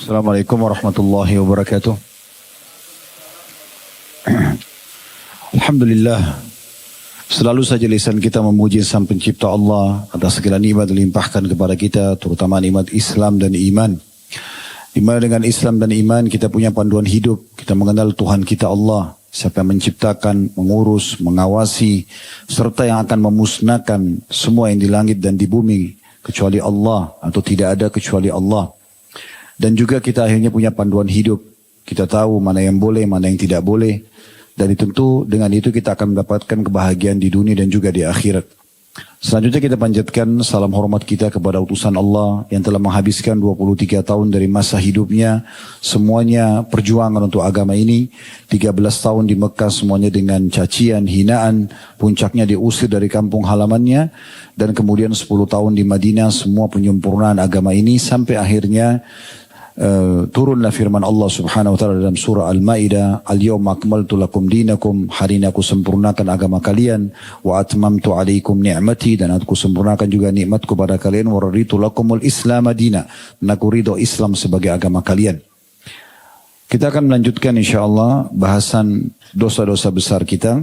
Assalamualaikum warahmatullahi wabarakatuh. Alhamdulillah, selalu saja lisan kita memuji Sang Pencipta Allah atas segala nikmat dilimpahkan kepada kita, terutama nikmat Islam dan iman. Di mana dengan Islam dan iman kita punya panduan hidup, kita mengenal Tuhan kita Allah, siapa yang menciptakan, mengurus, mengawasi, serta yang akan memusnahkan semua yang di langit dan di bumi kecuali Allah, atau tidak ada kecuali Allah. Dan juga kita akhirnya punya panduan hidup. Kita tahu mana yang boleh, mana yang tidak boleh. Dan tentu dengan itu kita akan mendapatkan kebahagiaan di dunia dan juga di akhirat. Selanjutnya kita panjatkan salam hormat kita kepada utusan Allah yang telah menghabiskan 23 tahun dari masa hidupnya. Semuanya perjuangan untuk agama ini. 13 tahun di Mekah semuanya dengan cacian, hinaan. Puncaknya diusir dari kampung halamannya. Dan kemudian 10 tahun di Madinah semua penyempurnaan agama ini. Sampai akhirnya turunlah firman Allah subhanahu wa ta'ala dalam surah Al-Ma'idah, Al-yawma akmaltu lakum dinakum, hari ini aku sempurnakan agama kalian, wa atmamtu alaikum ni'mati, dan aku sempurnakan juga nikmatku pada kalian, wa raditu lakumul islam madina, dan aku ridho Islam sebagai agama kalian. Kita akan melanjutkan insyaAllah bahasan dosa-dosa besar kita.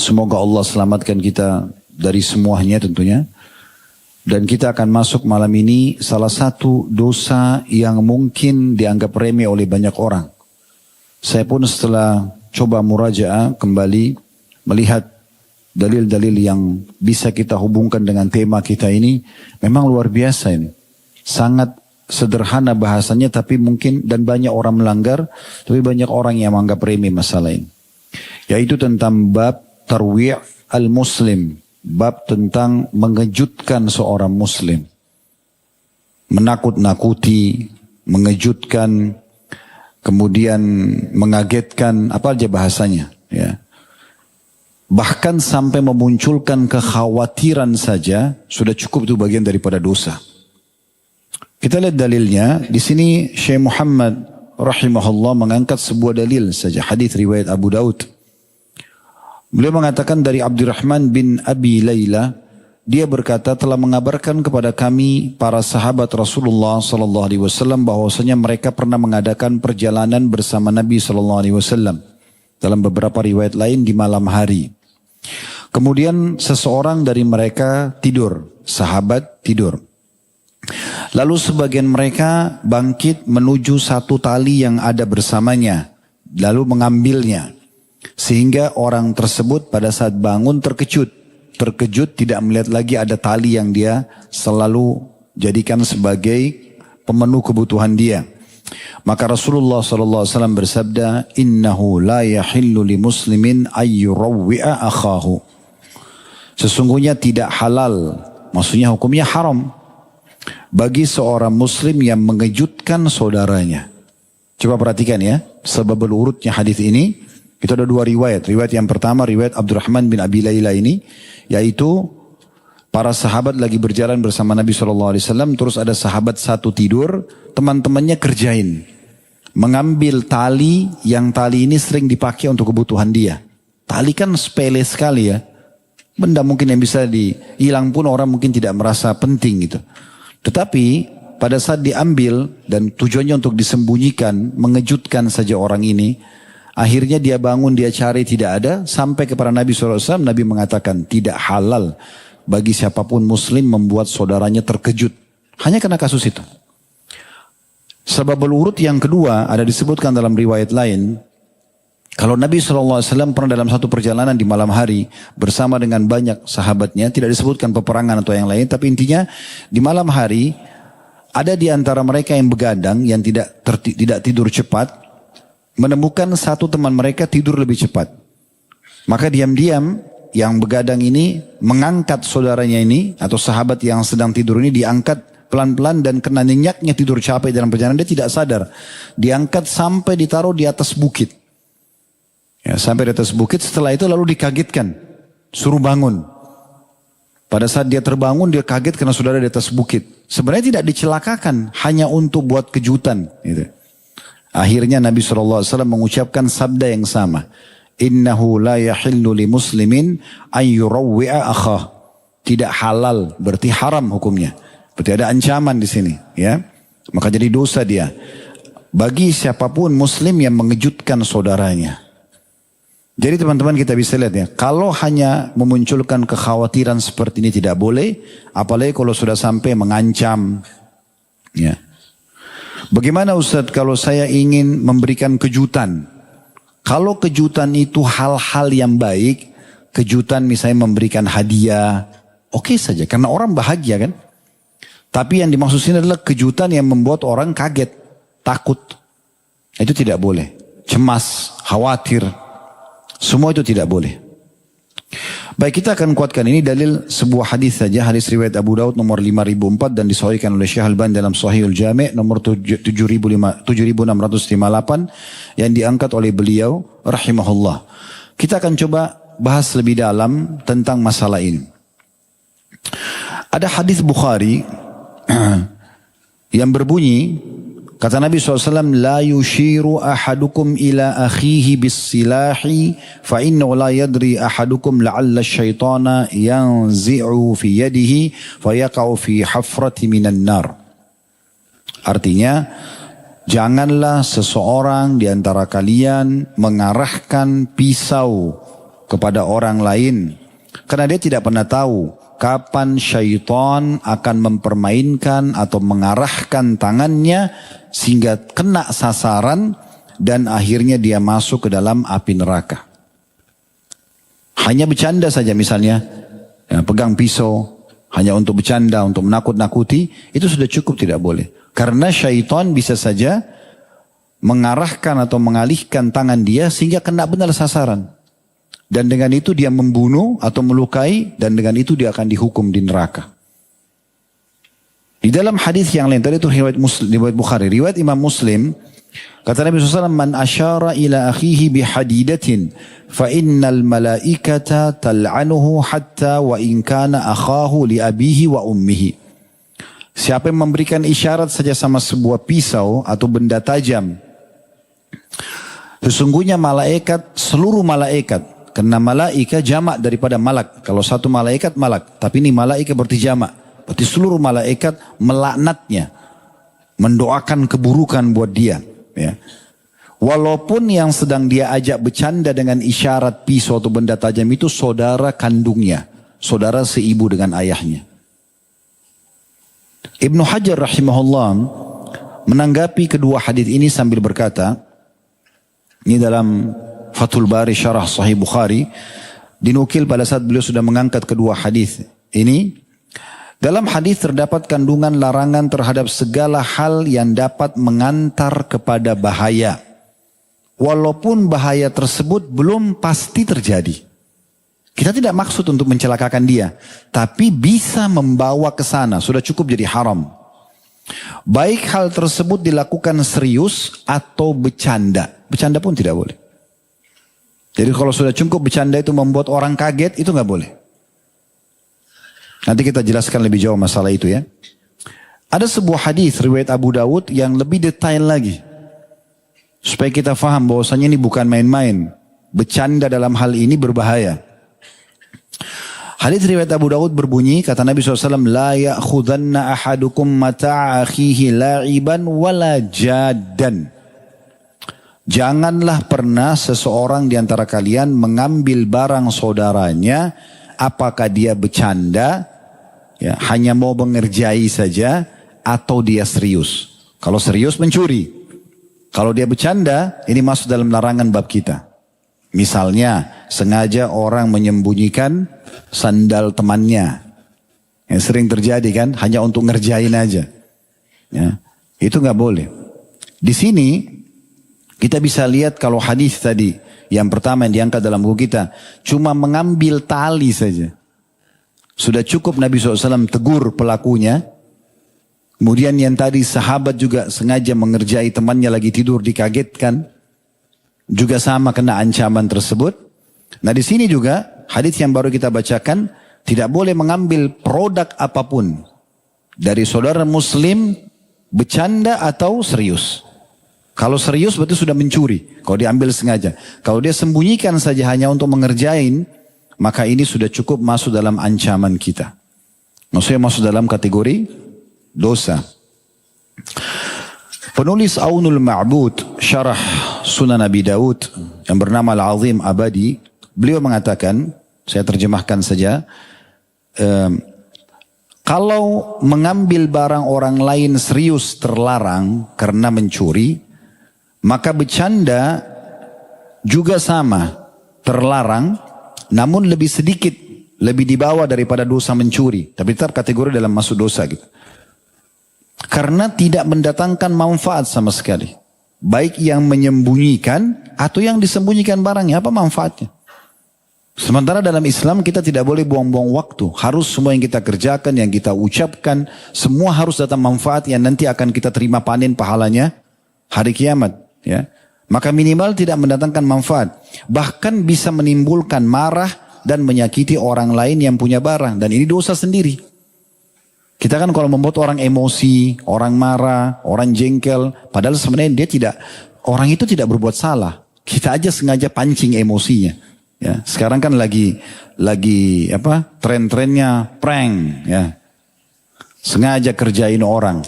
Semoga Allah selamatkan kita dari semuanya tentunya. Dan kita akan masuk malam ini salah satu dosa yang mungkin dianggap remeh oleh banyak orang. Saya pun setelah coba murajaah kembali melihat dalil-dalil yang bisa kita hubungkan dengan tema kita ini, memang luar biasa ini. Sangat sederhana bahasanya tapi mungkin dan banyak orang melanggar, tapi banyak orang yang menganggap remeh masalah ini. Yaitu tentang bab tarwi' al-muslim. Bab tentang mengejutkan seorang muslim. Menakut-nakuti, mengejutkan, kemudian mengagetkan, apa aja bahasanya. Ya. Bahkan sampai memunculkan kekhawatiran saja, sudah cukup itu bagian daripada dosa. Kita lihat dalilnya, di sini Syekh Muhammad rahimahullah mengangkat sebuah dalil saja, hadis riwayat Abu Daud. Beliau mengatakan dari Abdurrahman bin Abi Layla, dia berkata telah mengabarkan kepada kami para sahabat Rasulullah sallallahu alaihi wasallam bahwasanya mereka pernah mengadakan perjalanan bersama Nabi sallallahu alaihi wasallam. Dalam beberapa riwayat lain di malam hari. Kemudian seseorang dari mereka tidur, sahabat tidur. Lalu sebagian mereka bangkit menuju satu tali yang ada bersamanya, lalu mengambilnya. Sehingga orang tersebut pada saat bangun terkejut tidak melihat lagi ada tali yang dia selalu jadikan sebagai pemenuh kebutuhan dia. Maka Rasulullah SAW bersabda, Innahu la yahillu li muslimin ayyurawwi'a akhahu. Sesungguhnya tidak halal, maksudnya hukumnya haram, bagi seorang muslim yang mengejutkan saudaranya. Coba perhatikan ya, sebab urutnya hadis ini. Itu ada dua riwayat. Riwayat yang pertama, riwayat Abdurrahman bin Abi Layla ini, yaitu para sahabat lagi berjalan bersama Nabi SAW, terus ada sahabat satu tidur, teman-temannya kerjain. Mengambil tali, yang tali ini sering dipakai untuk kebutuhan dia. Tali kan sepele sekali ya. Benda mungkin yang bisa hilang pun orang mungkin tidak merasa penting gitu. Tetapi pada saat diambil dan tujuannya untuk disembunyikan, mengejutkan saja orang ini. Akhirnya dia bangun, dia cari, tidak ada. Sampai kepada Nabi SAW, Nabi mengatakan tidak halal bagi siapapun muslim membuat saudaranya terkejut. Hanya karena kasus itu. Sebab urut yang kedua ada disebutkan dalam riwayat lain. Kalau Nabi SAW pernah dalam satu perjalanan di malam hari bersama dengan banyak sahabatnya. Tidak disebutkan peperangan atau yang lain. Tapi intinya di malam hari ada di antara mereka yang begadang, yang tidak tidur cepat. Menemukan satu teman mereka tidur lebih cepat. Maka diam-diam yang begadang ini mengangkat saudaranya ini atau sahabat yang sedang tidur ini diangkat pelan-pelan dan kena nyenyaknya tidur capek dalam perjalanan dia tidak sadar. Diangkat sampai ditaruh di atas bukit. Ya, sampai di atas bukit, setelah itu lalu dikagetkan. Suruh bangun. Pada saat dia terbangun dia kaget karena saudara di atas bukit. Sebenarnya tidak dicelakakan, hanya untuk buat kejutan gitu. Akhirnya Nabi SAW mengucapkan sabda yang sama. Innahu la yahillu li muslimin ayyurawwi'a akhah. Tidak halal, berarti haram hukumnya. Berarti ada ancaman di sini. Ya. Maka jadi dosa dia. Bagi siapapun muslim yang mengejutkan saudaranya. Jadi teman-teman kita bisa lihat ya. Kalau hanya memunculkan kekhawatiran seperti ini tidak boleh. Apalagi kalau sudah sampai mengancam. Ya. Bagaimana Ustadz kalau saya ingin memberikan kejutan? Kalau kejutan itu hal-hal yang baik. Kejutan misalnya memberikan hadiah. Oke saja karena orang bahagia kan. Tapi yang dimaksud sini adalah kejutan yang membuat orang kaget, takut. Itu tidak boleh. Cemas, khawatir. Semua itu tidak boleh. Baik, kita akan kuatkan ini dalil sebuah hadis saja. Hadis riwayat Abu Daud nomor 5004 dan disahihkan oleh Syekh Al-Albani dalam Sahihul Jami' nomor 7658 yang diangkat oleh beliau rahimahullah. Kita akan coba bahas lebih dalam tentang masalah ini. Ada hadis Bukhari yang berbunyi, kata Nabi SAW, la yushiru ahadukum ila akhihi bis-silahi fa innahu la yadri ahadukum la'alla syaitana yanzi'u fi yadihi fa yaqa'u fi hafrati minan nar. Artinya, janganlah seseorang di antara kalian mengarahkan pisau kepada orang lain karena dia tidak pernah tahu kapan syaitan akan mempermainkan atau mengarahkan tangannya sehingga kena sasaran dan akhirnya dia masuk ke dalam api neraka. Hanya bercanda saja misalnya, ya, pegang pisau hanya untuk bercanda, untuk menakut-nakuti, itu sudah cukup, tidak boleh. Karena syaitan bisa saja mengarahkan atau mengalihkan tangan dia sehingga kena benar sasaran. Dan dengan itu dia membunuh atau melukai dan dengan itu dia akan dihukum di neraka. Di dalam hadis yang lain tadi itu riwayat Bukhari, riwayat Imam Muslim, kata Nabi SAW, man asyara ila akhihi bihadidatin fa innal malaikata tal'anuhu hatta wa in kana akhahu li abihi wa ummihi. Siapa yang memberikan isyarat saja sama sebuah pisau atau benda tajam, sesungguhnya malaikat, seluruh malaikat, karena malaika jamak daripada malak. Kalau satu malaikat malak, tapi ini malaika berarti jamak. Berarti seluruh malaikat melaknatnya, mendoakan keburukan buat dia. Ya. Walaupun yang sedang dia ajak bercanda dengan isyarat pisau atau benda tajam itu saudara kandungnya, saudara seibu dengan ayahnya. Ibnu Hajar rahimahullah menanggapi kedua hadis ini sambil berkata, ini dalam Fathul Bari Syarah Sahih Bukhari, dinukil pada saat beliau sudah mengangkat kedua hadis ini. Dalam hadis terdapat kandungan larangan terhadap segala hal yang dapat mengantar kepada bahaya. Walaupun bahaya tersebut belum pasti terjadi. Kita tidak maksud untuk mencelakakan dia, tapi bisa membawa ke sana, sudah cukup jadi haram. Baik hal tersebut dilakukan serius atau bercanda. Bercanda pun tidak boleh. Jadi kalau sudah cukup bercanda itu membuat orang kaget, itu nggak boleh. Nanti kita jelaskan lebih jauh masalah itu ya. Ada sebuah hadis riwayat Abu Daud yang lebih detail lagi. Supaya kita faham bahwasanya ini bukan main-main. Bercanda dalam hal ini berbahaya. Hadis riwayat Abu Daud berbunyi, kata Nabi SAW, la ya'khudanna ahadukum mata'a akhihi la'iban wala jaddan. Janganlah pernah seseorang di antara kalian mengambil barang saudaranya, apakah dia bercanda, ya, hanya mau mengerjai saja, atau dia serius. Kalau serius mencuri. Kalau dia bercanda, ini masuk dalam larangan bab kita. Misalnya, sengaja orang menyembunyikan sandal temannya. Yang sering terjadi kan, hanya untuk ngerjain aja. Ya, itu nggak boleh. Di sini, kita bisa lihat kalau hadis tadi, yang pertama yang diangkat dalam buku kita, cuma mengambil tali saja. Sudah cukup Nabi SAW tegur pelakunya. Kemudian yang tadi sahabat juga sengaja mengerjai temannya lagi tidur dikagetkan. Juga sama kena ancaman tersebut. Nah di sini juga hadis yang baru kita bacakan, tidak boleh mengambil produk apapun dari saudara muslim, bercanda atau serius. Kalau serius berarti sudah mencuri. Kalau diambil sengaja. Kalau dia sembunyikan saja hanya untuk mengerjain, maka ini sudah cukup masuk dalam ancaman kita. Maksudnya masuk dalam kategori dosa. Penulis Aunul Ma'bud Syarah Sunan Abi Daud yang bernama Al-Azim Abadi, beliau mengatakan, saya terjemahkan saja, kalau mengambil barang orang lain serius terlarang karena mencuri, maka bercanda juga sama terlarang, namun lebih sedikit, lebih di bawah daripada dosa mencuri, tapi tetap kategori dalam masuk dosa gitu. Karena tidak mendatangkan manfaat sama sekali. Baik yang menyembunyikan atau yang disembunyikan barangnya, apa manfaatnya? Sementara dalam Islam kita tidak boleh buang-buang waktu. Harus semua yang kita kerjakan, yang kita ucapkan, semua harus datang manfaat yang nanti akan kita terima panen pahalanya hari kiamat. Ya. Maka minimal tidak mendatangkan manfaat. Bahkan bisa menimbulkan marah dan menyakiti orang lain yang punya barang. Dan ini dosa sendiri. Kita kan kalau membuat orang emosi, orang marah, orang jengkel, padahal sebenarnya orang itu tidak berbuat salah. Kita aja sengaja pancing emosinya. Ya, sekarang kan lagi tren-trennya prank, ya. Sengaja kerjain orang.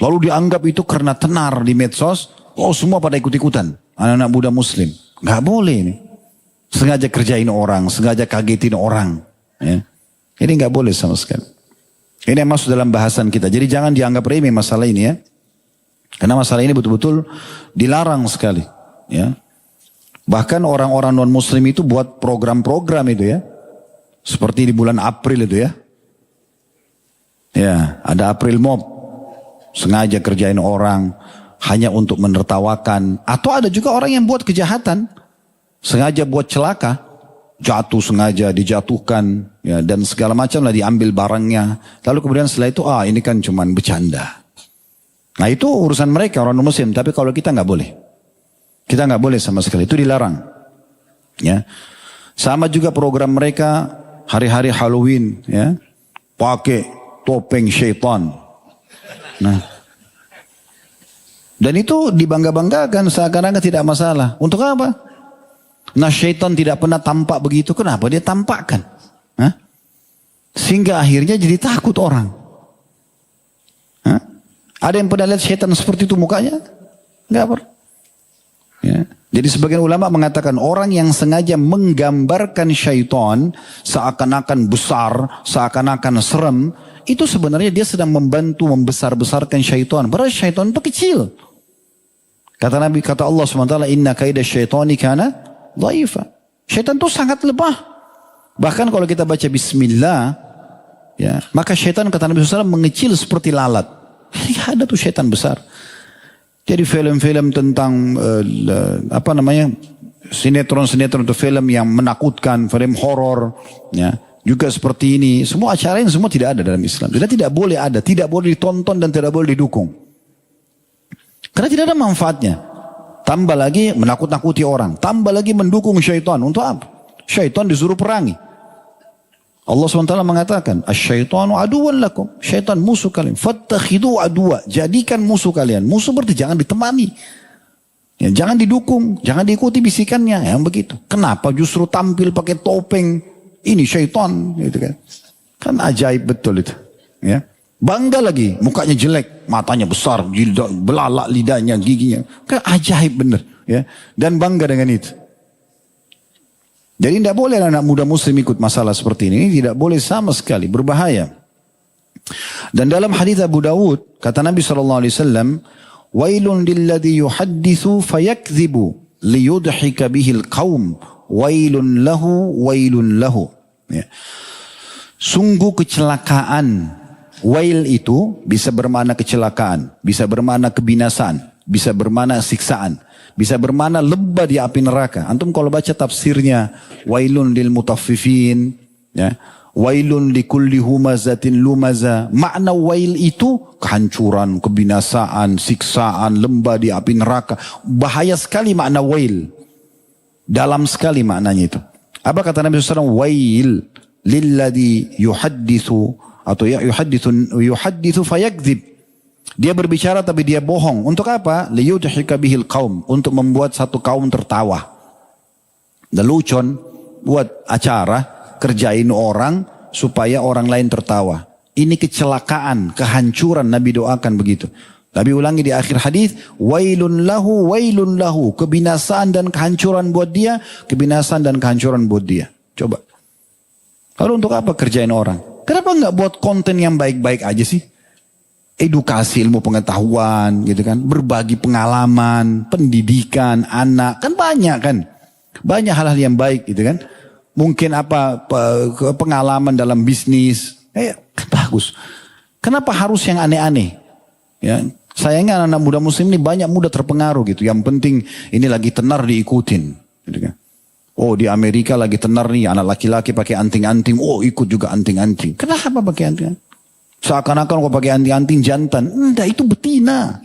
Lalu dianggap itu karena tenar di medsos, oh semua pada ikut-ikutan. Anak-anak muda muslim. Nggak boleh ini. Sengaja kerjain orang, sengaja kagetin orang. Ya. Ini nggak boleh sama sekali. Ini yang masuk dalam bahasan kita. Jadi jangan dianggap remeh masalah ini ya. Karena masalah ini betul-betul dilarang sekali. Ya. Bahkan orang-orang non-muslim itu buat program-program itu ya. Seperti di bulan April itu ya. Ya, ada April Mob. Sengaja kerjain orang hanya untuk menertawakan. Atau ada juga orang yang buat kejahatan. Sengaja buat celaka. Jatuh sengaja, dijatuhkan, ya, dan segala macam lah, diambil barangnya. Lalu kemudian setelah itu, ini kan cuman bercanda. Nah itu urusan mereka orang muslim. Tapi kalau kita nggak boleh, kita nggak boleh sama sekali. Itu dilarang. Ya, sama juga program mereka hari-hari Halloween, ya, pakai topeng syaitan. Nah, dan itu dibangga-banggakan seakan-akan tidak masalah. Untuk apa? Nah syaitan tidak pernah tampak begitu. Kenapa dia tampakkan? Hah? Sehingga akhirnya jadi takut orang. Hah? Ada yang pernah lihat syaitan seperti itu mukanya? Enggak pernah. Ya. Jadi sebagian ulama mengatakan orang yang sengaja menggambarkan syaitan seakan-akan besar, seakan-akan serem, itu sebenarnya dia sedang membantu membesar-besarkan syaitan. Padahal syaitan itu kecil. Kata Nabi, kata Allah SWT, inna kaida syaitani kana dhaifa. Syaitan itu sangat lemah. Bahkan kalau kita baca bismillah, ya, maka syaitan kata Nabi SAW mengecil seperti lalat. Jadi ada tuh syaitan besar. Jadi film-film tentang sinetron-sinetron atau film yang menakutkan, film horor, ya, juga seperti ini. Semua acara ini semua tidak ada dalam Islam. Dan tidak boleh ada, tidak boleh ditonton dan tidak boleh didukung. Karena tidak ada manfaatnya. Tambah lagi menakut-nakuti orang. Tambah lagi mendukung syaitan. Untuk apa? Syaitan disuruh perangi. Allah SWT mengatakan, asyaitanu aduwan lakum. Syaitan musuh kalian. Fattakhidu aduwa. Jadikan musuh kalian. Musuh berarti jangan ditemani. Ya, jangan didukung. Jangan diikuti bisikannya. Yang begitu. Kenapa justru tampil pakai topeng? Ini syaitan. Gitu kan. Kan ajaib betul itu. Ya. Bangga lagi, mukanya jelek, matanya besar, belalak lidahnya, giginya. Kan ajaib bener. Ya. Dan bangga dengan itu. Jadi tidak boleh anak muda muslim ikut masalah seperti ini. Ini tidak boleh sama sekali, berbahaya. Dan dalam hadis Abu Dawud, kata Nabi SAW, Wailun lilladhi yuhaddithu fayakzibu liyudhika bihil qawm. Wailun lahu. Ya. Sungguh kecelakaan. Wail itu bisa bermakna kecelakaan, bisa bermakna kebinasaan, bisa bermakna siksaan, bisa bermakna lembah di api neraka. Antum kalau baca tafsirnya, wailun lil mutaffifin, ya, wailun likulli humazatin lumaza. Makna wail itu kehancuran, kebinasaan, siksaan, lembah di api neraka. Bahaya sekali makna wail. Dalam sekali maknanya itu. Apa kata Nabi SAW? Wail lilladhi yuhaddithu atau yuhaddithu fayakdzib. Dia berbicara tapi dia bohong. Untuk apa? Liyudhika bihil qaum, untuk membuat satu kaum tertawa. Lelucon buat acara, kerjain orang supaya orang lain tertawa. Ini kecelakaan, kehancuran. Nabi doakan begitu. Nabi ulangi di akhir hadis, wailun lahu, kebinasaan dan kehancuran buat dia, kebinasaan dan kehancuran buat dia. Coba. Lalu untuk apa kerjain orang? Kenapa nggak buat konten yang baik-baik aja sih? Edukasi, ilmu pengetahuan, gitu kan? Berbagi pengalaman, pendidikan, anak, kan banyak kan? Banyak hal-hal yang baik, gitu kan? Mungkin pengalaman dalam bisnis, kan bagus. Kenapa harus yang aneh-aneh? Ya. Sayangnya anak muda muslim ini banyak muda terpengaruh gitu. Yang penting ini lagi tenar diikutin. Gitu kan. Oh di Amerika lagi tenar nih anak laki-laki pakai anting-anting. Oh ikut juga anting-anting. Kenapa pakai anting-anting? Seakan-akan kalau pakai anting-anting jantan. Enggak, itu betina.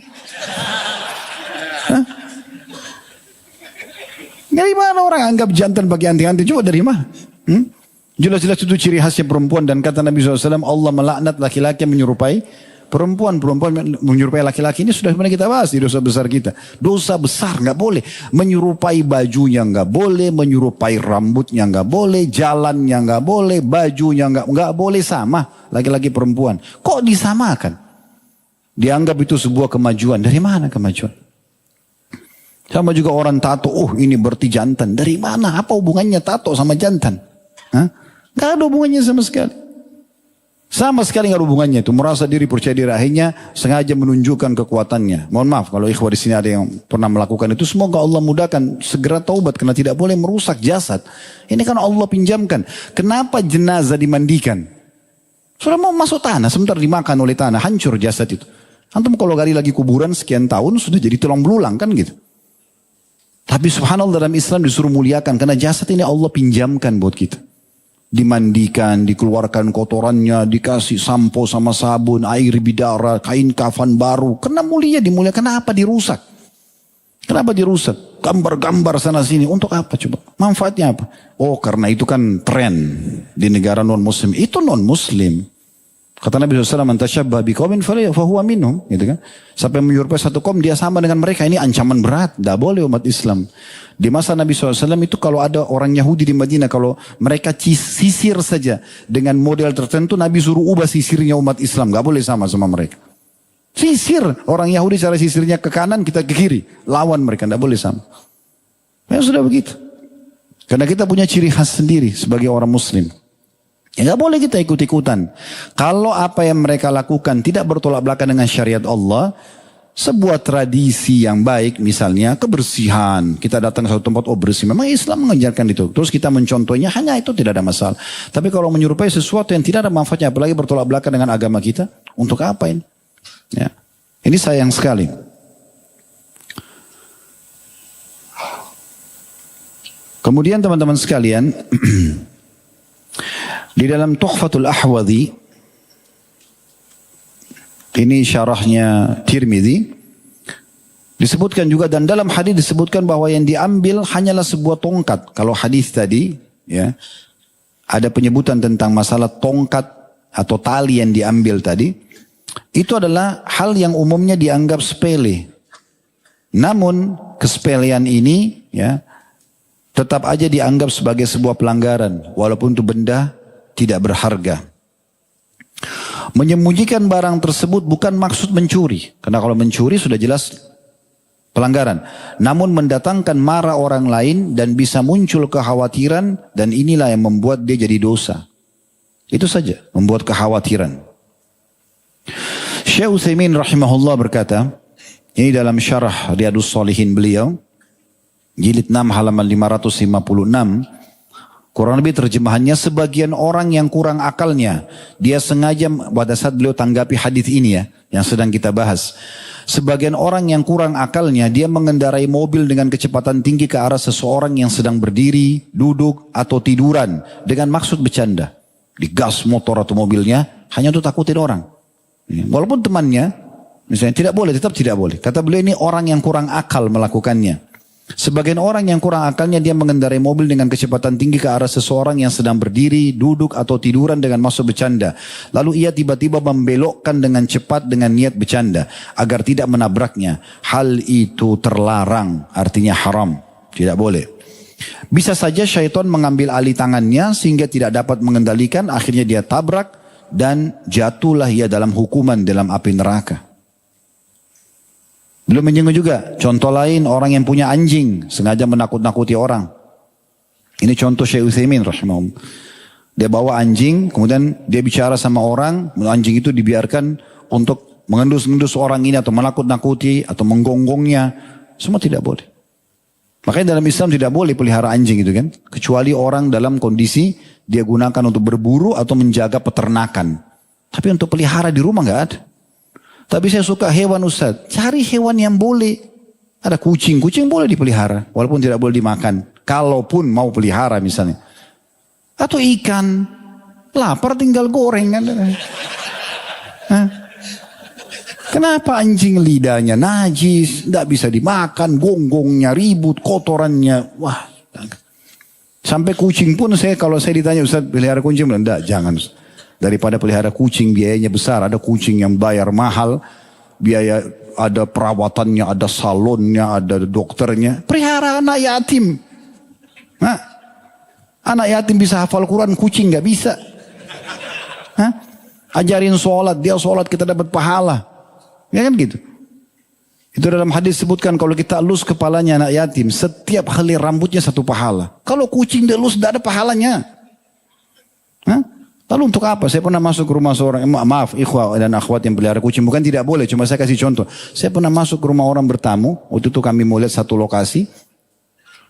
Hah? Dari mana orang anggap jantan pakai anting-anting? Coba dari mana? Jelas-jelas itu ciri khasnya perempuan. Dan kata Nabi SAW, Allah melaknat laki-laki yang menyerupai perempuan menyerupai laki-laki. Ini sudah pernah kita bahas di dosa besar kita. Dosa besar nggak boleh. Menyerupai bajunya nggak boleh, menyerupai rambutnya nggak boleh, jalannya nggak boleh, bajunya nggak boleh sama laki-laki perempuan. Kok disamakan? Dianggap itu sebuah kemajuan. Dari mana kemajuan? Sama juga orang tato. Oh ini berarti jantan. Dari mana? Apa hubungannya tato sama jantan? Nggak ada hubungannya sama sekali. Sama sekali nggak ada hubungannya itu. Merasa diri, percaya diri, akhirnya sengaja menunjukkan kekuatannya. Mohon maaf kalau ikhwah di sini ada yang pernah melakukan itu. Semoga Allah mudahkan segera taubat karena tidak boleh merusak jasad. Ini kan Allah pinjamkan. Kenapa jenazah dimandikan? Sudah mau masuk tanah, sebentar dimakan oleh tanah, hancur jasad itu. Antum kalau gali lagi kuburan sekian tahun sudah jadi tulang belulang kan gitu. Tapi subhanallah dalam Islam disuruh muliakan karena jasad ini Allah pinjamkan buat kita. Dimandikan, dikeluarkan kotorannya, dikasih sampo sama sabun, air bidara, kain kafan baru. Karena mulia, dimuliakan. Kenapa dirusak? Kenapa dirusak? Gambar-gambar sana sini. Untuk apa coba? Manfaatnya apa? Oh karena itu kan tren di negara non-muslim. Itu non-muslim. Kata Nabi SAW, "Man tasyabbah biqaumin fahuwa minhum." Gitu kan? Sampai menyerupai satu kaum dia sama dengan mereka. Ini ancaman berat. Tidak boleh umat Islam. Di masa Nabi SAW itu kalau ada orang Yahudi di Madinah, kalau mereka sisir saja dengan model tertentu, Nabi suruh ubah sisirnya umat Islam. Gak boleh sama mereka. Sisir. Orang Yahudi cara sisirnya ke kanan, kita ke kiri. Lawan mereka. Gak boleh sama. Ya sudah begitu. Karena kita punya ciri khas sendiri sebagai orang Muslim. Ya gak boleh kita ikut-ikutan. Kalau apa yang mereka lakukan tidak bertolak belakang dengan syariat Allah, sebuah tradisi yang baik misalnya kebersihan. Kita datang ke satu tempat, oh bersih. Memang Islam mengajarkan itu. Terus kita mencontohnya, hanya itu tidak ada masalah. Tapi kalau menyerupai sesuatu yang tidak ada manfaatnya, apalagi bertolak belakang dengan agama kita, untuk apa ini? Ya. Ini sayang sekali. Kemudian teman-teman sekalian, di dalam Tuhfatul Ahwadhi, ini syarahnya Tirmidzi, disebutkan juga dan dalam hadis disebutkan bahwa yang diambil hanyalah sebuah tongkat. Kalau hadis tadi, ya, ada penyebutan tentang masalah tongkat atau tali yang diambil tadi, itu adalah hal yang umumnya dianggap sepele. Namun kesepelean ini, ya, tetap aja dianggap sebagai sebuah pelanggaran, walaupun itu benda tidak berharga. Menyembunyikan barang tersebut bukan maksud mencuri. Karena kalau mencuri sudah jelas pelanggaran. Namun mendatangkan marah orang lain dan bisa muncul kekhawatiran. Dan inilah yang membuat dia jadi dosa. Itu saja, membuat kekhawatiran. Syekh Utsaimin rahimahullah berkata, ini dalam syarah Riyadhus Shalihin beliau, jilid 6 halaman 556, kurang lebih terjemahannya, sebagian orang yang kurang akalnya, dia sengaja pada saat beliau tanggapi hadis ini ya, yang sedang kita bahas. Sebagian orang yang kurang akalnya, dia mengendarai mobil dengan kecepatan tinggi ke arah seseorang yang sedang berdiri, duduk, atau tiduran, dengan maksud bercanda. Digas motor atau mobilnya, hanya untuk takutin orang. Walaupun temannya, misalnya tidak boleh, tetap tidak boleh. Kata beliau ini orang yang kurang akal melakukannya. Sebagian orang yang kurang akalnya dia mengendarai mobil dengan kecepatan tinggi ke arah seseorang yang sedang berdiri, duduk atau tiduran dengan maksud bercanda. Lalu ia tiba-tiba membelokkan dengan cepat dengan niat bercanda agar tidak menabraknya. Hal itu terlarang, artinya haram, tidak boleh. Bisa saja syaitan mengambil alih tangannya sehingga tidak dapat mengendalikan, akhirnya dia tabrak dan jatuhlah ia dalam hukuman dalam api neraka. Belum menyinggung juga, contoh lain orang yang punya anjing, sengaja menakut-nakuti orang. Ini contoh Syekh Utsaimin rahimahullah. Dia bawa anjing, kemudian dia bicara sama orang, anjing itu dibiarkan untuk mengendus-endus orang ini atau menakut-nakuti atau menggonggongnya. Semua tidak boleh. Makanya dalam Islam tidak boleh pelihara anjing itu kan. Kecuali orang dalam kondisi dia gunakan untuk berburu atau menjaga peternakan. Tapi untuk pelihara di rumah nggak ada. Tapi saya suka hewan Ustaz. Cari hewan yang boleh. Ada kucing. Kucing boleh dipelihara. Walaupun tidak boleh dimakan. Kalaupun mau pelihara misalnya. Atau ikan. Lapar tinggal goreng kan. Hah? Kenapa anjing lidahnya najis. Tidak bisa dimakan. Gonggongnya ribut. Kotorannya. Wah. Sampai kucing pun kalau saya ditanya Ustaz pelihara kucing. Tidak jangan Ustaz. Daripada pelihara kucing biayanya besar. Ada kucing yang bayar mahal. Biaya ada perawatannya, ada salonnya, ada dokternya. Pelihara anak yatim. Hah? Anak yatim bisa hafal Quran, kucing gak bisa. Hah? Ajarin sholat, dia sholat kita dapat pahala. Ya kan gitu. Itu dalam hadis sebutkan kalau kita elus kepalanya anak yatim. Setiap helai rambutnya satu pahala. Kalau kucing dielus tidak ada pahalanya. Hah? Lalu untuk apa? Saya pernah masuk ke rumah seorang, maaf ikhwah dan akhwat yang pelihara kucing. Bukan tidak boleh, cuma saya kasih contoh. Saya pernah masuk ke rumah orang bertamu. Waktu itu kami mau lihat satu lokasi.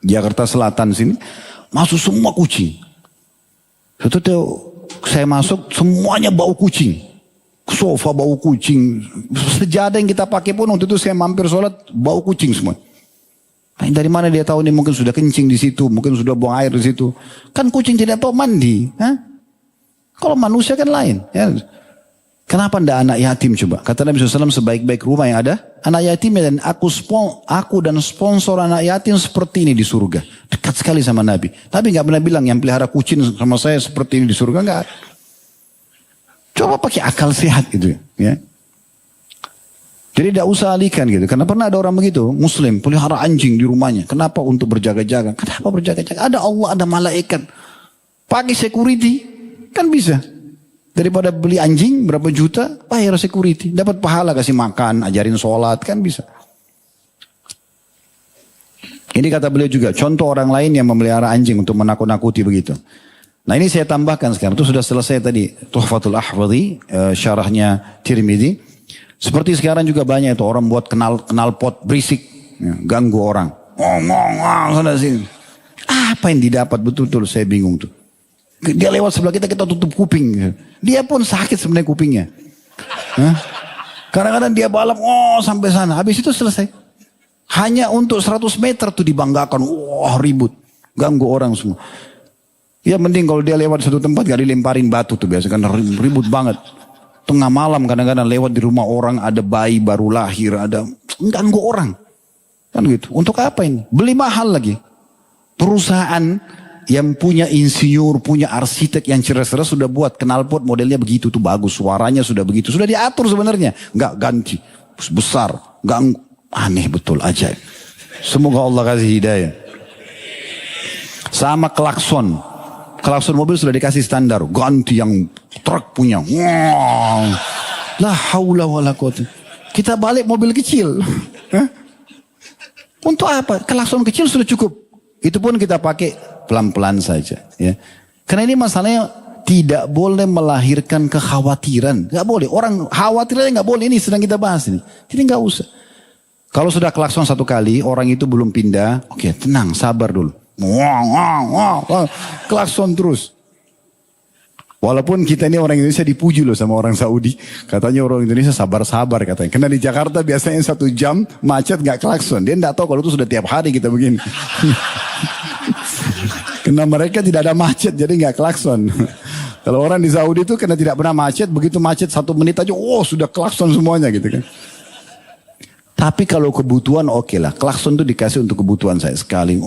Jakarta Selatan sini. Masuk semua kucing. Itu saya masuk semuanya bau kucing. Sofa bau kucing. Sejadah yang kita pakai pun waktu itu saya mampir sholat bau kucing semua. Dari mana dia tahu ini mungkin sudah kencing di situ. Mungkin sudah buang air di situ. Kan kucing tidak tahu mandi. Hah? Kalau manusia kan lain. Ya. Kenapa tidak anak yatim coba? Kata Nabi SAW sebaik-baik rumah yang ada. Anak yatimnya dan aku dan sponsor anak yatim seperti ini di surga. Dekat sekali sama Nabi. Nabi nggak pernah bilang yang pelihara kucing sama saya seperti ini di surga. Enggak. Coba pakai akal sehat gitu ya. Jadi tidak usah alihkan gitu. Karena pernah ada orang begitu. Muslim pelihara anjing di rumahnya. Kenapa? Untuk berjaga-jaga. Kenapa berjaga-jaga? Ada Allah, ada malaikat. Pakai security. Kan bisa. Daripada beli anjing berapa juta, bayar security. Dapat pahala kasih makan, ajarin sholat, kan bisa. Ini kata beliau juga, contoh orang lain yang memelihara anjing untuk menakut-nakuti begitu. Nah ini saya tambahkan sekarang, itu sudah selesai tadi. Tuhfatul Ahwadhi, syarahnya Tirmidzi. Seperti sekarang juga banyak itu orang buat knalpot berisik, ya, ganggu orang. Sana sini. Apa yang didapat betul-betul saya bingung tuh. Dia lewat sebelah kita tutup kuping. Dia pun sakit sebenarnya kupingnya. Kadang-kadang dia balap, sampai sana. Habis itu selesai. Hanya untuk 100 meter tuh dibanggakan. Ribut. Ganggu orang semua. Ya mending kalau dia lewat satu tempat gak dilemparin batu tuh biasa. Kan ribut banget. Tengah malam kadang-kadang lewat di rumah orang. Ada bayi baru lahir. Ada ganggu orang. Kan gitu. Untuk apa ini? Beli mahal lagi. Perusahaan yang punya insinyur, punya arsitek yang cerdas-cerdas sudah buat knalpot modelnya begitu tuh bagus, suaranya sudah begitu, sudah diatur sebenarnya, nggak ganti, besar, nggak aneh betul aja. Semoga Allah kasih hidayah. Sama klakson mobil sudah dikasih standar, ganti yang truk punya. Wow. La haula wala quwwata. Kita balik mobil kecil. Untuk apa? Klakson kecil sudah cukup. Itu pun kita pakai pelan-pelan saja. Ya. Karena ini masalahnya tidak boleh melahirkan kekhawatiran. Gak boleh. Orang khawatirnya gak boleh. Ini sedang kita bahas ini. Jadi gak usah. Kalau sudah klakson satu kali, orang itu belum pindah. Oke, tenang, sabar dulu. Klakson terus. Walaupun kita ini orang Indonesia dipuji loh sama orang Saudi. Katanya orang Indonesia sabar-sabar katanya. Karena di Jakarta biasanya 1 jam macet gak klakson. Dia gak tahu kalau itu sudah tiap hari kita begini. Karena mereka tidak ada macet jadi gak klakson. Kalau orang di Saudi itu karena tidak pernah macet. Begitu macet 1 menit aja sudah klakson semuanya gitu kan. Tapi kalau kebutuhan oke lah. Klakson itu dikasih untuk kebutuhan saya sekali.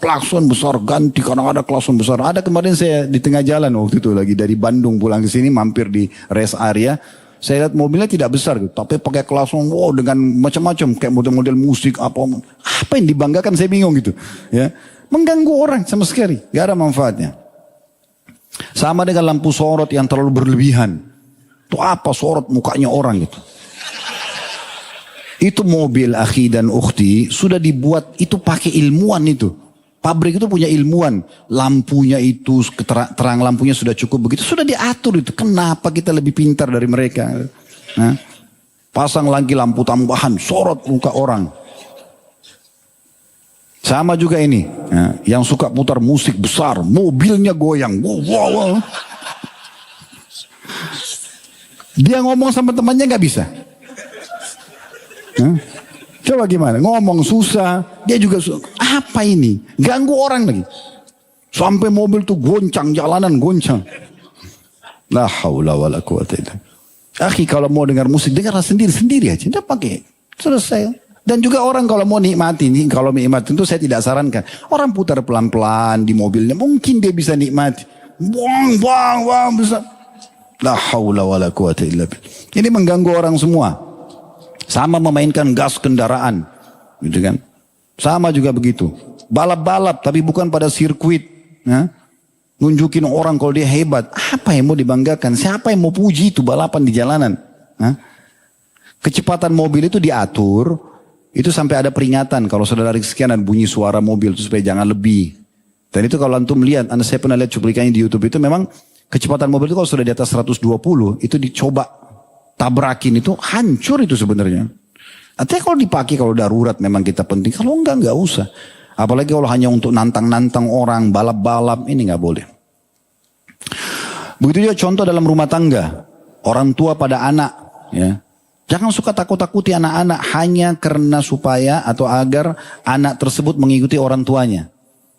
Klakson besar ganti karena ada klakson besar. Ada kemarin saya di tengah jalan waktu itu lagi dari Bandung pulang ke sini mampir di rest area. Saya lihat mobilnya tidak besar gitu. Tapi pakai klakson dengan macam-macam. Kayak model-model musik apa yang dibanggakan saya bingung gitu. Ya, mengganggu orang sama sekali. Gak ada manfaatnya. Sama dengan lampu sorot yang terlalu berlebihan. Itu apa sorot mukanya orang gitu. Itu mobil akhi dan ukhti sudah dibuat itu pakai ilmuwan itu. Pabrik itu punya ilmuwan. Lampunya itu, terang lampunya sudah cukup begitu. Sudah diatur itu. Kenapa kita lebih pintar dari mereka? Nah, pasang lagi lampu tambahan, sorot muka orang. Sama juga ini. Nah, yang suka putar musik besar, mobilnya goyang. Wow, wow, wow. Dia ngomong sama temannya gak bisa. Coba gimana? Ngomong susah, dia juga susah. Apa ini? Ganggu orang lagi. Sampai mobil tuh goncang, jalanan goncang. La haula wala quwata illa billah. Akhi, kalau mau dengar musik, dengarlah sendiri-sendiri aja. Tidak pakai. Selesai. Dan juga orang kalau mau nikmati, kalau nikmati itu saya tidak sarankan. Orang putar pelan-pelan di mobilnya, mungkin dia bisa nikmati. Bang, bang, bang, bisa. La haula wala quwata illa billah. Ini mengganggu orang semua. Sama memainkan gas kendaraan, gitu kan? Sama juga begitu. Balap-balap tapi bukan pada sirkuit. Ya? Nunjukin orang kalau dia hebat. Apa yang mau dibanggakan? Siapa yang mau puji itu balapan di jalanan? Ya? Kecepatan mobil itu diatur. Itu sampai ada peringatan. Kalau saudara sekian ada bunyi suara mobil itu supaya jangan lebih. Dan itu kalau antum lihat, saya pernah lihat cuplikannya di YouTube itu memang kecepatan mobil itu kalau sudah di atas 120 itu dicoba tabrakin itu hancur itu sebenarnya. Artinya kalau dipakai kalau darurat memang kita penting. Kalau enggak usah. Apalagi kalau hanya untuk nantang-nantang orang, balap-balap, ini enggak boleh. Begitu juga contoh dalam rumah tangga. Orang tua pada anak. Ya. Jangan suka takut-takuti anak-anak hanya karena supaya atau agar anak tersebut mengikuti orang tuanya.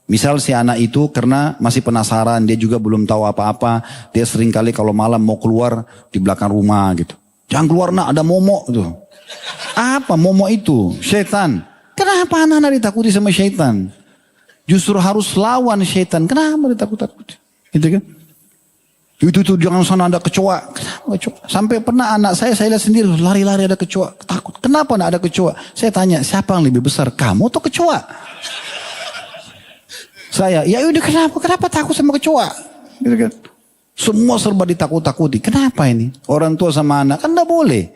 Misal si anak itu karena masih penasaran, dia juga belum tahu apa-apa. Dia sering kali kalau malam mau keluar di belakang rumah gitu. Jangan keluar nak, ada momok tuh. Apa momok itu? Syaitan. Kenapa anak-anak ditakuti sama syaitan? Justru harus lawan syaitan. Kenapa ditakut-takuti? Gitu kan? Itu tuh jangan sana ada kecoa. Kenapa kecoa? Sampai pernah anak saya lihat sendiri lari-lari ada kecoa. Takut. Kenapa nak ada kecoa? Saya tanya, siapa yang lebih besar? Kamu atau kecoa? Saya, ya udah kenapa takut sama kecoa? Gitu kan? Semua serba ditakut-takuti. Kenapa ini? Orang tua sama anak kan tidak boleh.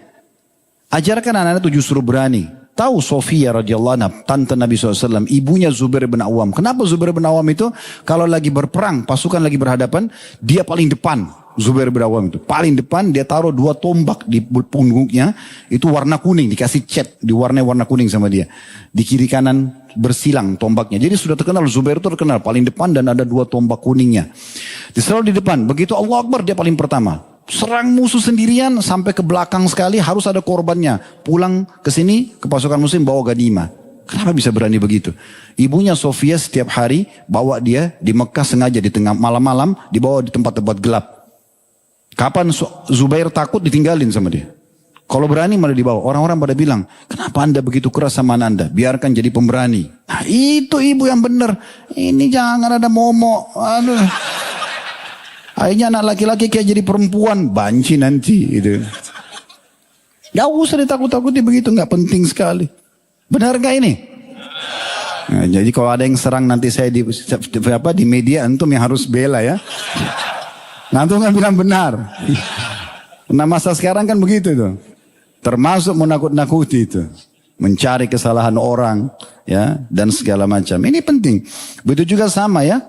Ajarkan anak-anak itu justru berani. Tahu Sofia radhiyallahu anha, tante Nabi SAW, ibunya Zubair bin Awam. Kenapa Zubair bin Awam itu kalau lagi berperang, pasukan lagi berhadapan, dia paling depan. Zubair bin Awam itu paling depan, dia taruh 2 tombak di punggungnya, itu warna kuning, dikasih cat, diwarnai warna kuning sama dia. Di kiri kanan bersilang tombaknya. Jadi sudah terkenal, Zubair itu terkenal paling depan dan ada 2 tombak kuningnya. Dia selalu di depan. Begitu Allah Akbar dia paling pertama. Serang musuh sendirian sampai ke belakang sekali harus ada korbannya. Pulang ke sini ke pasukan muslim bawa ganimah. Kenapa bisa berani begitu? Ibunya Sofia setiap hari bawa dia di Mekah sengaja di tengah malam-malam dibawa di tempat-tempat gelap. Kapan Zubair takut ditinggalin sama dia. Kalau berani malah dibawa. Orang-orang pada bilang, kenapa anda begitu keras sama anda? Biarkan jadi pemberani. Nah itu ibu yang benar. Ini jangan ada momok. Aduh. Akhirnya anak laki-laki kayak jadi perempuan. Banci nanti. Gitu. Gak usah ditakut-takuti begitu. Gak penting sekali. Benar gak ini? Nah, jadi kalau ada yang serang nanti saya di media, antum yang harus bela ya. Antum kan bilang benar. Nah masa sekarang kan begitu tuh. Termasuk menakut-nakuti itu. Mencari kesalahan orang. Ya, dan segala macam. Ini penting. Begitu juga sama ya.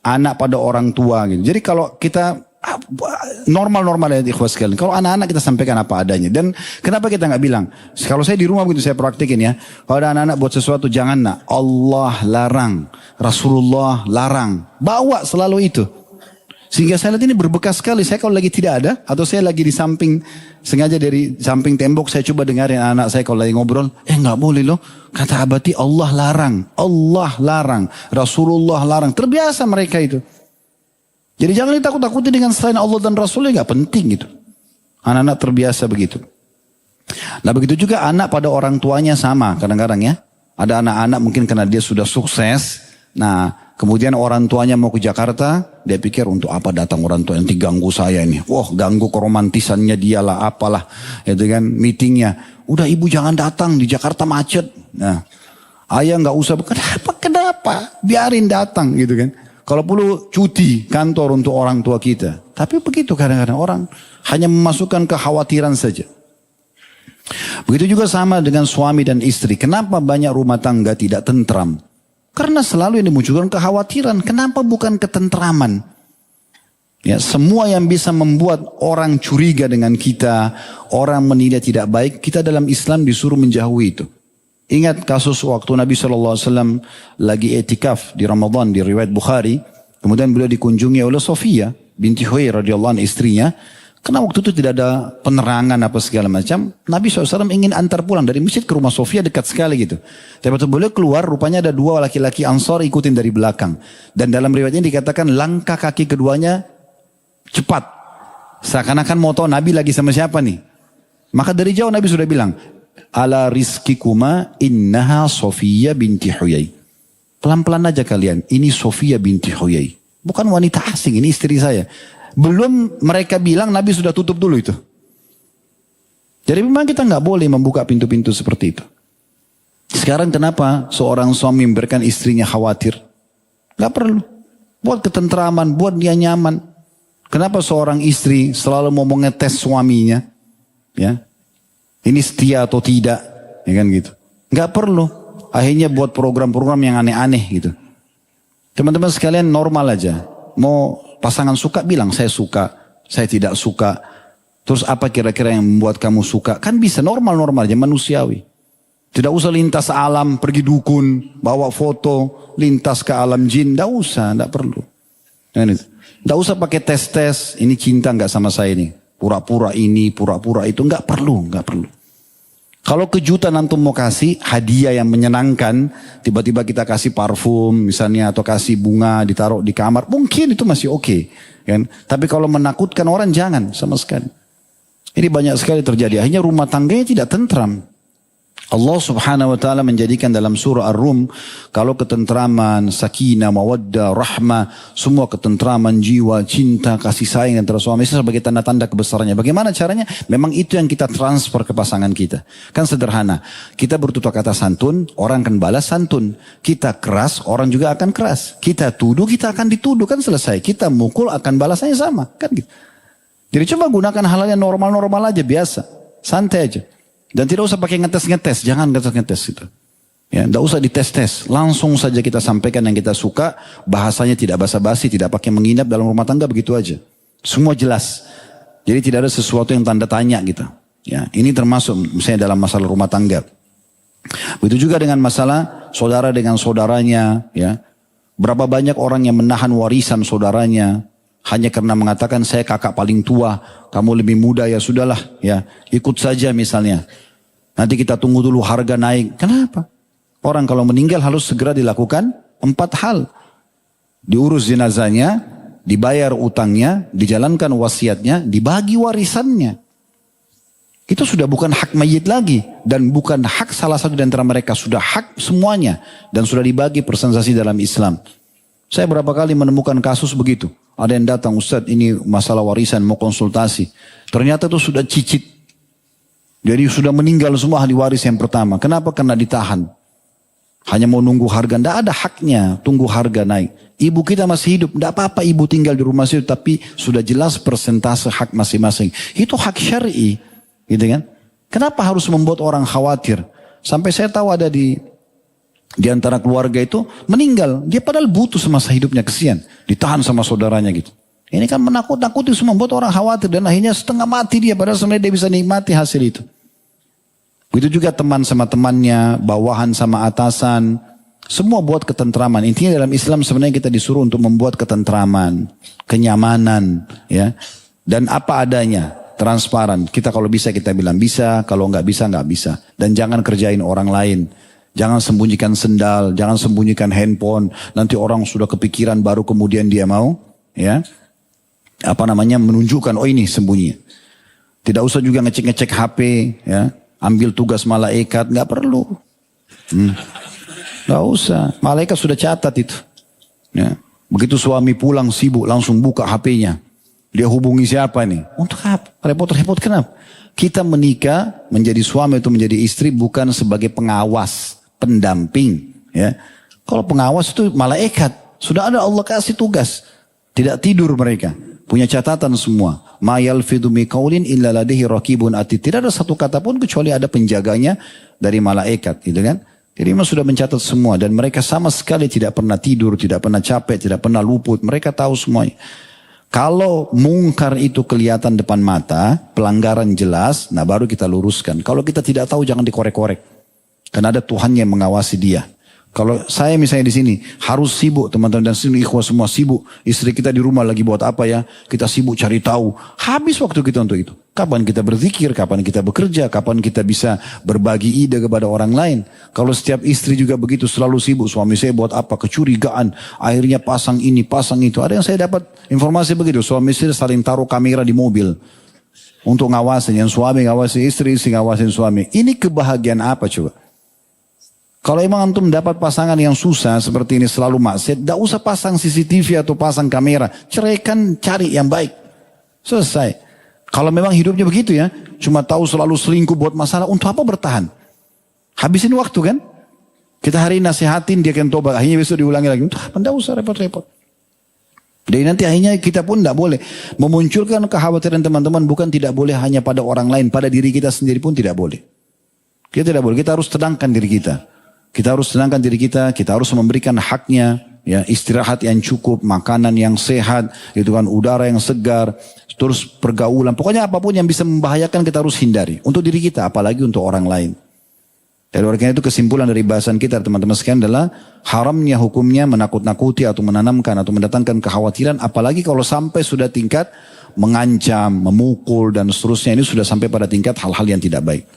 Anak pada orang tua gitu. Jadi kalau kita normal-normal ya ikhwas sekalian. Kalau anak-anak kita sampaikan apa adanya. Dan kenapa kita nggak bilang? Kalau saya di rumah begitu saya praktikin ya. Kalau ada anak-anak buat sesuatu jangan nak. Allah larang. Rasulullah larang. Bawa selalu itu. Sehingga saya lihat ini berbekas sekali. Saya kalau lagi tidak ada. Atau saya lagi di samping. Sengaja dari samping tembok. Saya coba dengarin anak saya kalau lagi ngobrol. Nggak boleh loh. Kata abati Allah larang. Allah larang. Rasulullah larang. Terbiasa mereka itu. Jadi jangan ditakut-takuti dengan selain Allah dan Rasulnya. Nggak penting gitu. Anak-anak terbiasa begitu. Nah begitu juga anak pada orang tuanya sama. Kadang-kadang ya. Ada anak-anak mungkin karena dia sudah sukses. Nah kemudian orang tuanya mau ke Jakarta, dia pikir untuk apa datang orang tua nanti ganggu saya ini. Wah ganggu keromantisannya dia lah, apalah. Itu kan meetingnya. Udah ibu jangan datang di Jakarta macet. Nah ayah nggak usah. Kenapa? Biarin datang gitu kan. Kalau perlu cuti kantor untuk orang tua kita. Tapi begitu kadang-kadang orang hanya memasukkan kekhawatiran saja. Begitu juga sama dengan suami dan istri. Kenapa banyak rumah tangga tidak tentram? Karena selalu yang dimunculkan kekhawatiran. Kenapa bukan ketentraman? Ya, semua yang bisa membuat orang curiga dengan kita, orang menilai tidak baik, kita dalam Islam disuruh menjauhi itu. Ingat kasus waktu Nabi SAW lagi etikaf di Ramadan di riwayat Bukhari. Kemudian beliau dikunjungi oleh Sofia binti Huyai radhiyallahu anha, istrinya. Karena waktu itu tidak ada penerangan apa segala macam. Nabi SAW ingin antar pulang dari masjid ke rumah Sofia, dekat sekali gitu. Tapi waktu beliau keluar, rupanya ada dua laki-laki Ansor ikutin dari belakang. Dan dalam riwayatnya dikatakan langkah kaki keduanya cepat. Seakan-akan mau tahu Nabi lagi sama siapa nih. Maka dari jauh Nabi sudah bilang, ala rizkikuma innaha Sofia binti Huyai. Pelan-pelan aja kalian, ini Sofia binti Huyai. Bukan wanita asing, ini istri saya. Belum mereka bilang, Nabi sudah tutup dulu itu. Jadi memang kita nggak boleh membuka pintu-pintu seperti itu. Sekarang kenapa seorang suami memberikan istrinya khawatir? Nggak perlu. Buat ketentraman, buat dia nyaman. Kenapa seorang istri selalu mau mengetes suaminya? Ya, ini setia atau tidak? Ya kan gitu. Nggak perlu. Akhirnya buat program-program yang aneh-aneh gitu. Teman-teman sekalian normal aja. Mau pasangan suka bilang saya suka, saya tidak suka. Terus apa kira-kira yang membuat kamu suka? Kan bisa normal-normal aja, manusiawi. Tidak usah lintas alam, pergi dukun, bawa foto, lintas ke alam jin. Tidak usah, tidak perlu. Tidak usah pakai tes-tes, ini cinta nggak sama saya ini. Pura-pura ini, pura-pura itu, nggak perlu, nggak perlu. Kalau kejutan antum mau kasih hadiah yang menyenangkan, tiba-tiba kita kasih parfum misalnya atau kasih bunga ditaruh di kamar, mungkin itu masih oke, kan? Tapi kalau menakutkan orang jangan sama sekali. Ini banyak sekali terjadi. Akhirnya rumah tangganya tidak tentram. Allah subhanahu wa ta'ala menjadikan dalam surah Ar-Rum, kalau ketentraman, sakinah, mawaddah, rahmah, semua ketentraman jiwa, cinta, kasih sayang antara suami istri sebagai tanda-tanda kebesarannya. Bagaimana caranya? Memang itu yang kita transfer ke pasangan kita. Kan sederhana. Kita bertutur kata santun, orang akan balas santun. Kita keras, orang juga akan keras. Kita tuduh, kita akan dituduh. Kan selesai. Kita mukul, akan balasannya sama. Kan gitu. Jadi coba gunakan hal yang normal-normal aja, biasa. Santai aja. Dan tidak usah pakai ngetes-ngetes, jangan ngetes-ngetes itu. Ya, tidak usah dites-tes, langsung saja kita sampaikan yang kita suka, bahasanya tidak basa-basi, tidak pakai menginap dalam rumah tangga, begitu aja. Semua jelas. Jadi tidak ada sesuatu yang tanda tanya gitu. Ya, ini termasuk misalnya dalam masalah rumah tangga. Begitu juga dengan masalah saudara dengan saudaranya, ya. Berapa banyak orang yang menahan warisan saudaranya hanya karena mengatakan saya kakak paling tua, kamu lebih muda ya sudahlah, ya ikut saja misalnya. Nanti kita tunggu dulu harga naik. Kenapa? Orang kalau meninggal harus segera dilakukan 4 hal. Diurus jenazahnya, dibayar utangnya, dijalankan wasiatnya, dibagi warisannya. Itu sudah bukan hak mayit lagi. Dan bukan hak salah satu di antara mereka. Sudah hak semuanya. Dan sudah dibagi persensasi dalam Islam. Saya berapa kali menemukan kasus begitu. Ada yang datang, Ustadz ini masalah warisan mau konsultasi. Ternyata itu sudah cicit. Jadi sudah meninggal semua ahli waris yang pertama. Kenapa? Karena ditahan. Hanya mau nunggu harga. Tidak ada haknya tunggu harga naik. Ibu kita masih hidup. Tidak apa-apa ibu tinggal di rumah situ. Tapi sudah jelas persentase hak masing-masing. Itu hak syar'i. Gitu kan? Kenapa harus membuat orang khawatir? Sampai saya tahu ada di antara keluarga itu meninggal. Dia padahal butuh semasa hidupnya, kesian. Ditahan sama saudaranya gitu. Ini kan menakut-nakuti semua, membuat orang khawatir. Dan akhirnya setengah mati dia. Padahal sebenarnya dia bisa nikmati hasil itu. Begitu juga teman sama temannya, bawahan sama atasan. Semua buat ketentraman. Intinya dalam Islam sebenarnya kita disuruh untuk membuat ketentraman, kenyamanan. Ya. Dan apa adanya, transparan. Kita kalau bisa kita bilang bisa, kalau nggak bisa nggak bisa. Dan jangan kerjain orang lain. Jangan sembunyikan sendal, jangan sembunyikan handphone. Nanti orang sudah kepikiran baru kemudian dia mau, ya, menunjukkan oh ini sembunyi. Tidak usah juga ngecek-ngecek HP, ya, ambil tugas malaikat, nggak perlu, nggak usah. Malaikat sudah catat itu. Ya. Begitu suami pulang sibuk langsung buka HP-nya. Dia hubungi siapa nih? Untuk apa? Repot-repot kenapa? Kita menikah menjadi suami atau menjadi istri bukan sebagai pengawas, pendamping, ya. Kalau pengawas itu malaikat, sudah ada Allah kasih tugas. Tidak tidur mereka, punya catatan semua. ma yalfidhu min qaulin illa ladaihi raqibun atid. Tidak ada satu kata pun kecuali ada penjaganya dari malaikat, gitu kan? Jadi memang sudah mencatat semua dan mereka sama sekali tidak pernah tidur, tidak pernah capek, tidak pernah luput. Mereka tahu semuanya. Kalau mungkar itu kelihatan depan mata, pelanggaran jelas, nah baru kita luruskan. Kalau kita tidak tahu jangan dikorek-korek. Karena ada Tuhan yang mengawasi dia. Kalau saya misalnya di sini harus sibuk, teman-teman dan sini ikhwah semua sibuk. Istri kita di rumah lagi buat apa ya? Kita sibuk cari tahu. Habis waktu kita untuk itu. Kapan kita berzikir, kapan kita bekerja, kapan kita bisa berbagi ide kepada orang lain. Kalau setiap istri juga begitu selalu sibuk, suami saya buat apa? Kecurigaan. Akhirnya pasang ini, pasang itu. Ada yang saya dapat informasi begitu. Suami istri saling taruh kamera di mobil. Untuk ngawasin. Yang suami ngawasin istri, istri ngawasin suami. Ini kebahagiaan apa coba? Kalau emang antum dapat pasangan yang susah seperti ini selalu maksiat, tidak usah pasang CCTV atau pasang kamera. Ceraikan, cari yang baik. Selesai. Kalau memang hidupnya begitu ya, cuma tahu selalu selingkuh buat masalah, untuk apa bertahan? Habisin waktu kan? Kita hari ini nasihatin, dia akan tobat, akhirnya besok diulangi lagi. Untuk apa? Tidak usah repot-repot. Jadi nanti akhirnya kita pun tidak boleh. Memunculkan kekhawatiran teman-teman bukan tidak boleh hanya pada orang lain, pada diri kita sendiri pun tidak boleh. Kita tidak boleh, kita harus tenangkan diri kita. Kita harus tenangkan diri kita harus memberikan haknya, ya, istirahat yang cukup, makanan yang sehat, itu kan udara yang segar, terus pergaulan, pokoknya apapun yang bisa membahayakan kita harus hindari untuk diri kita, apalagi untuk orang lain. Dari oleh karena itu kesimpulan dari bahasan kita teman-teman sekalian adalah haramnya hukumnya menakut-nakuti atau menanamkan atau mendatangkan kekhawatiran, apalagi kalau sampai sudah tingkat mengancam, memukul dan seterusnya, ini sudah sampai pada tingkat hal-hal yang tidak baik.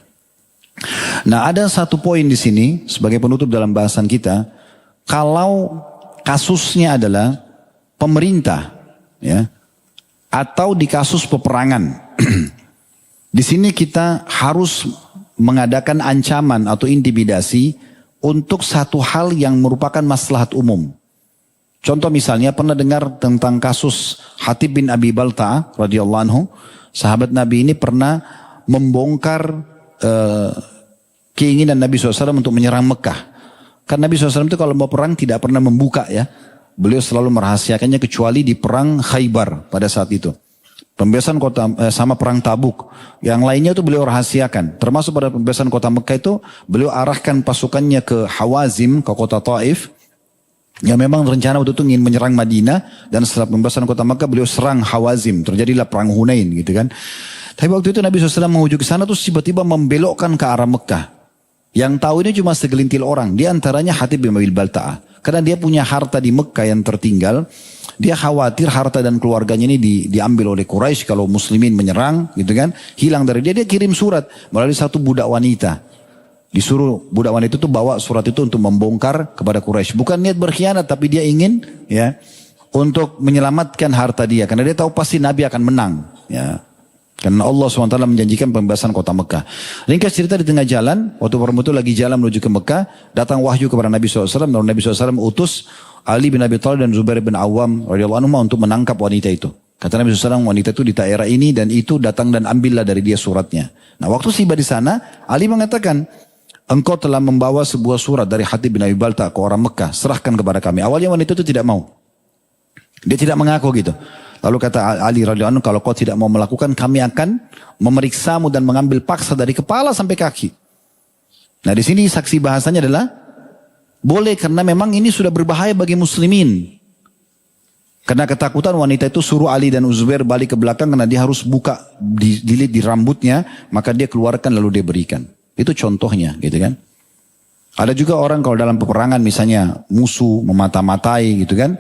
Nah, ada satu poin di sini sebagai penutup dalam bahasan kita. Kalau kasusnya adalah pemerintah, ya, atau di kasus peperangan, di sini kita harus mengadakan ancaman atau intimidasi untuk satu hal yang merupakan maslahat umum. Contoh misalnya pernah dengar tentang kasus Hatib bin Abi Balta'ah radhiyallahu anhu, sahabat Nabi ini pernah membongkar keinginan Nabi SAW untuk menyerang Mekah. Karena Nabi SAW itu kalau mau perang tidak pernah membuka ya. Beliau selalu merahasiakannya kecuali di perang Khaybar pada saat itu. Pembebasan kota sama perang Tabuk. Yang lainnya itu beliau rahasiakan. Termasuk pada pembebasan kota Mekah itu beliau arahkan pasukannya ke Hawazim, ke kota Taif. Yang memang rencana waktu itu ingin menyerang Madinah. Dan setelah pembebasan kota Mekah beliau serang Hawazim. Terjadilah perang Hunain gitu kan. Tapi waktu itu Nabi SAW menuju ke sana terus tiba-tiba membelokkan ke arah Mekah. Yang tahu ini cuma segelintir orang. Di antaranya Hatib bin Abi Balta'ah. Karena dia punya harta di Mekah yang tertinggal. Dia khawatir harta dan keluarganya ini diambil oleh Quraisy kalau muslimin menyerang gitu kan. Hilang dari dia. Dia kirim surat melalui satu budak wanita. Disuruh budak wanita itu bawa surat itu untuk membongkar kepada Quraisy. Bukan niat berkhianat tapi dia ingin ya untuk menyelamatkan harta dia. Karena dia tahu pasti Nabi akan menang. Ya. Karena Allah SWT menjanjikan pembebasan kota Mekah. Ringkas cerita di tengah jalan, waktu perempuan itu lagi jalan menuju ke Mekah, datang wahyu kepada Nabi SAW, dan Nabi SAW utus Ali bin Abi Thalib dan Zubair bin Awam radhiyallahu anhu untuk menangkap wanita itu. Kata Nabi SAW, wanita itu di daerah ini dan itu, datang dan ambillah dari dia suratnya. Nah waktu tiba di sana, Ali mengatakan, engkau telah membawa sebuah surat dari Hatib bin Abi Balta'ah ke orang Mekah, serahkan kepada kami. Awalnya wanita itu tidak mau. Dia tidak mengaku gitu. Lalu kata Ali radhiyallahu anhu, kalau kau tidak mau melakukan, kami akan memeriksamu dan mengambil paksa dari kepala sampai kaki. Nah di sini saksi bahasanya adalah boleh karena memang ini sudah berbahaya bagi muslimin. Karena ketakutan wanita itu suruh Ali dan Zubair balik ke belakang karena dia harus buka dililit di rambutnya, maka dia keluarkan lalu dia berikan. Itu contohnya gitu kan. Ada juga orang kalau dalam peperangan misalnya musuh memata-matai gitu kan.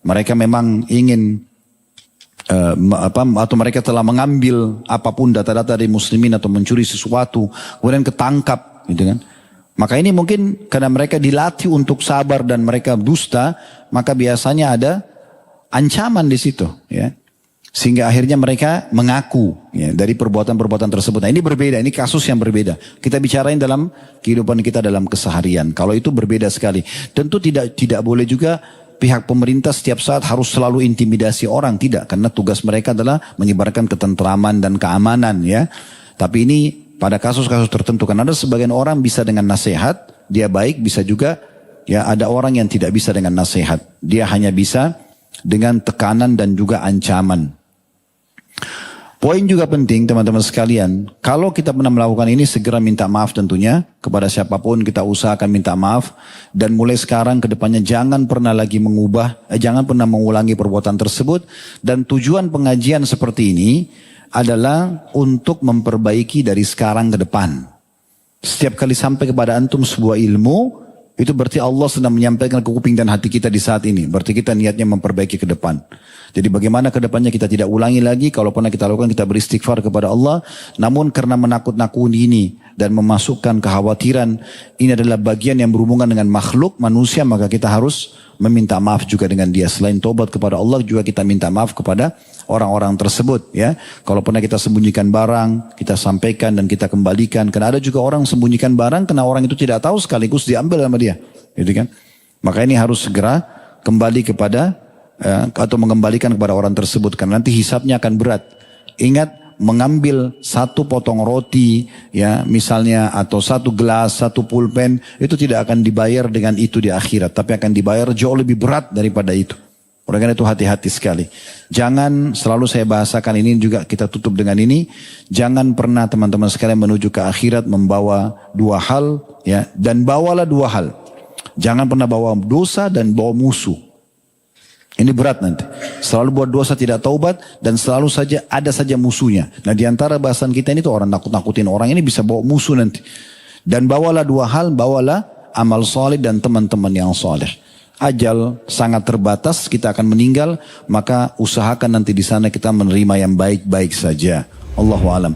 Mereka memang ingin atau mereka telah mengambil apapun data-data dari muslimin atau mencuri sesuatu kemudian ketangkap gitu kan, maka ini mungkin karena mereka dilatih untuk sabar dan mereka dusta, maka biasanya ada ancaman di situ ya, sehingga akhirnya mereka mengaku ya, dari perbuatan-perbuatan tersebut. Nah ini berbeda, ini kasus yang berbeda, kita bicarain dalam kehidupan kita dalam keseharian. Kalau itu berbeda sekali, tentu tidak boleh juga pihak pemerintah setiap saat harus selalu intimidasi orang, tidak, karena tugas mereka adalah menyebarkan ketentraman dan keamanan ya. Tapi ini pada kasus-kasus tertentu, karena ada sebagian orang bisa dengan nasihat, dia baik, bisa juga ya ada orang yang tidak bisa dengan nasihat, dia hanya bisa dengan tekanan dan juga ancaman. Poin juga penting teman-teman sekalian, kalau kita pernah melakukan ini segera minta maaf tentunya kepada siapapun, kita usahakan minta maaf dan mulai sekarang ke depannya jangan pernah lagi jangan pernah mengulangi perbuatan tersebut, dan tujuan pengajian seperti ini adalah untuk memperbaiki dari sekarang ke depan. Setiap kali sampai kepada antum sebuah ilmu, itu berarti Allah sedang menyampaikan ke kuping dan hati kita di saat ini. Berarti kita niatnya memperbaiki ke depan. Jadi bagaimana ke depannya kita tidak ulangi lagi. Kalau pernah kita lakukan, kita beristighfar kepada Allah. Namun karena menakut-nakuti ini dan memasukkan kekhawatiran, ini adalah bagian yang berhubungan dengan makhluk manusia, maka kita harus meminta maaf juga dengan dia. Selain tobat kepada Allah, juga kita minta maaf kepada orang-orang tersebut. Ya, kalau pernah kita sembunyikan barang, kita sampaikan dan kita kembalikan. Karena ada juga orang sembunyikan barang, karena orang itu tidak tahu sekaligus diambil sama dia, gitu kan? Maka ini harus segera kembali kepada atau mengembalikan kepada orang tersebut, karena nanti hisabnya akan berat. Ingat, mengambil satu potong roti, ya misalnya, atau satu gelas, satu pulpen, itu tidak akan dibayar dengan itu di akhirat, tapi akan dibayar jauh lebih berat daripada itu. Oleh karena itu hati-hati sekali. Jangan, selalu saya bahasakan ini juga, kita tutup dengan ini, jangan pernah teman-teman sekalian menuju ke akhirat membawa dua hal, ya, dan bawalah dua hal. Jangan pernah bawa dosa dan bawa musuh. Ini berat nanti. Selalu buat dosa tidak taubat dan selalu saja ada saja musuhnya. Nah, di antara bahasan kita ini tuh orang nakut-nakutin orang ini bisa bawa musuh nanti. Dan bawalah dua hal, bawalah amal soleh dan teman-teman yang soleh. Ajal sangat terbatas, kita akan meninggal, maka usahakan nanti di sana kita menerima yang baik-baik saja. Allahu a'lam.